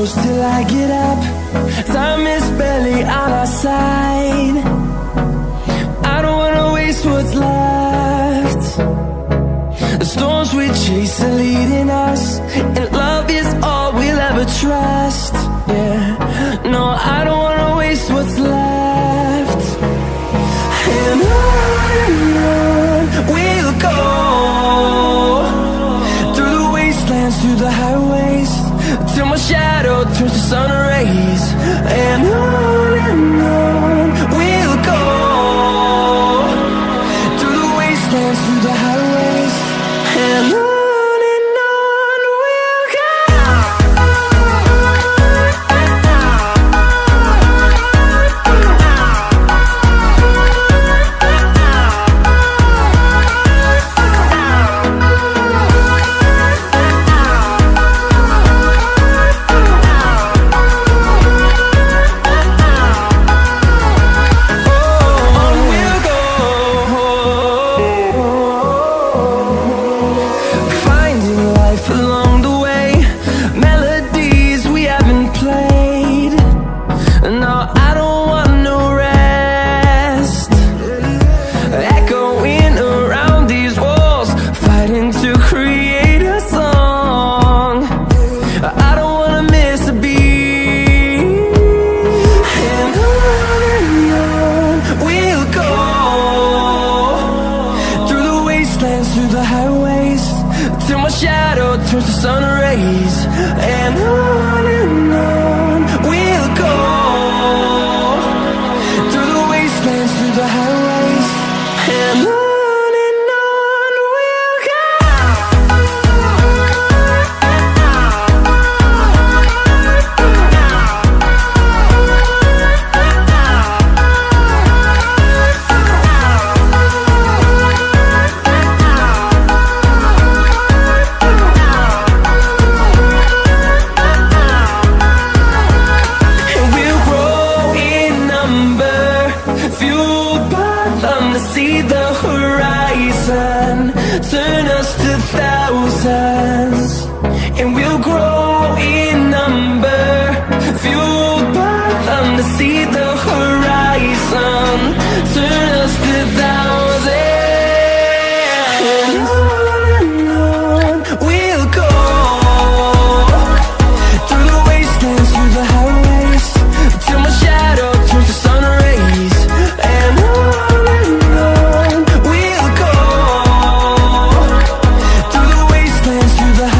close till I get up. Time is barely on our side. I don't wanna waste what's left. The storms we chase are leading us, and love is all we'll ever trust. Yeah, no, I don't wanna waste what's left. And on we'll go, through the wastelands, through the highways, till my shadow turns to sun rays. And on we'll go, through the wastelands, through the highways, and on we'll go. Through the highways, till my shadow turns to sun